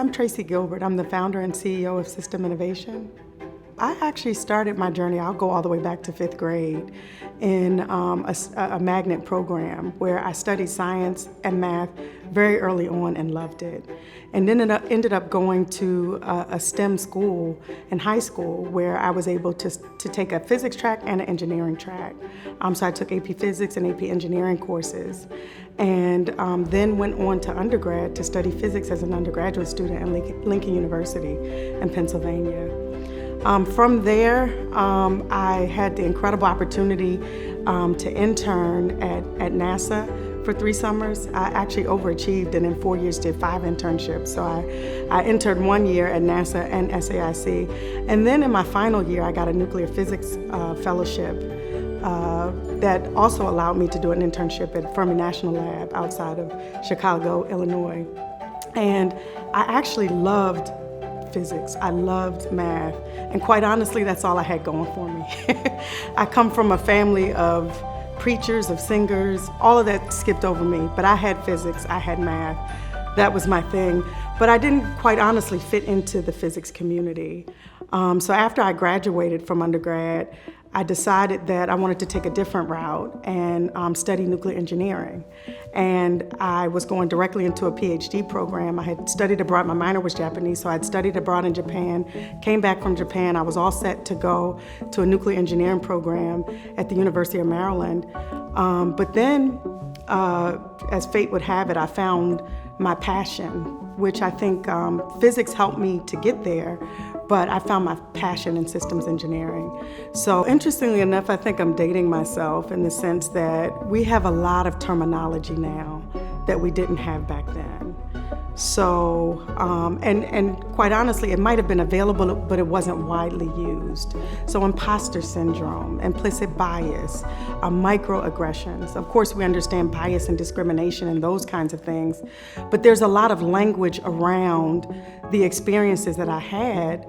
I'm Tracy Gilbert. I'm the founder and CEO of System Innovation. I actually started my journey, I'll go all the way back to 5th grade, in a magnet program where I studied science and math very early on and loved it. And then ended up going to a STEM school in high school where I was able to take a physics track and an engineering track. So I took AP Physics and AP Engineering courses. And then went on to undergrad to study physics as an undergraduate student at Lincoln University in Pennsylvania. From there, I had the incredible opportunity to intern at NASA for 3 summers. I actually overachieved and in 4 years did 5 internships. So I interned 1 year at NASA and SAIC. And then in my final year, I got a nuclear physics fellowship that also allowed me to do an internship at Fermi National Lab outside of Chicago, Illinois. And I actually loved physics. I loved math. And quite honestly, that's all I had going for me. I come from a family of preachers, of singers, all of that skipped over me. But I had physics, I had math. That was my thing. But I didn't quite honestly fit into the physics community. So after I graduated from undergrad, I decided that I wanted to take a different route and study nuclear engineering. And I was going directly into a PhD program. I had studied abroad, my minor was Japanese, so I'd studied abroad in Japan, came back from Japan, I was all set to go to a nuclear engineering program at the University of Maryland. But then, as fate would have it, I found my passion, which I think physics helped me to get there, but I found my passion in systems engineering. So interestingly enough, I think I'm dating myself in the sense that we have a lot of terminology now that we didn't have back then. So, and quite honestly, it might have been available, but it wasn't widely used. So imposter syndrome, implicit bias, microaggressions. Of course, we understand bias and discrimination and those kinds of things, but there's a lot of language around the experiences that I had,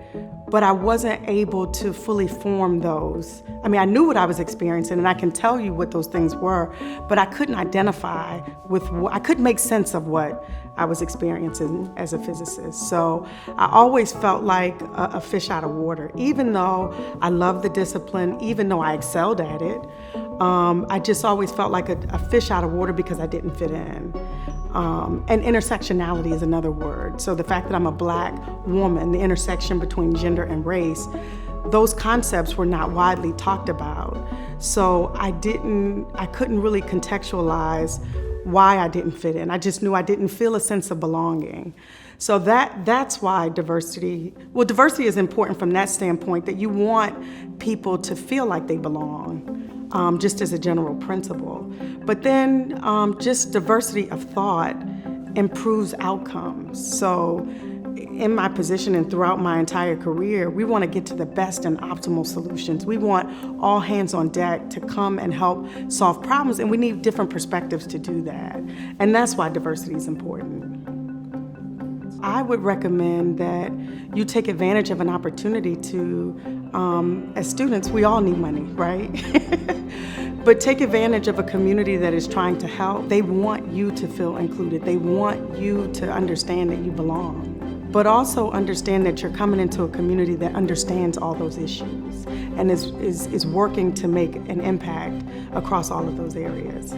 but I wasn't able to fully form those. I mean, I knew what I was experiencing and I can tell you what those things were, but I couldn't identify with I couldn't make sense of what I was experiencing as a physicist. So I always felt like a fish out of water. Even though I loved the discipline, even though I excelled at it, I just always felt like a fish out of water because I didn't fit in. And intersectionality is another word. So the fact that I'm a Black woman, the intersection between gender and race, those concepts were not widely talked about. So I couldn't really contextualize why I didn't fit in. I just knew I didn't feel a sense of belonging. So that's why diversity is important from that standpoint, that you want people to feel like they belong, just as a general principle. But then just diversity of thought improves outcomes. So in my position and throughout my entire career, we want to get to the best and optimal solutions. We want all hands on deck to come and help solve problems, and we need different perspectives to do that. And that's why diversity is important. I would recommend that you take advantage of an opportunity to, as students, we all need money, right? But take advantage of a community that is trying to help. They want you to feel included. They want you to understand that you belong. But also understand that you're coming into a community that understands all those issues and is working to make an impact across all of those areas.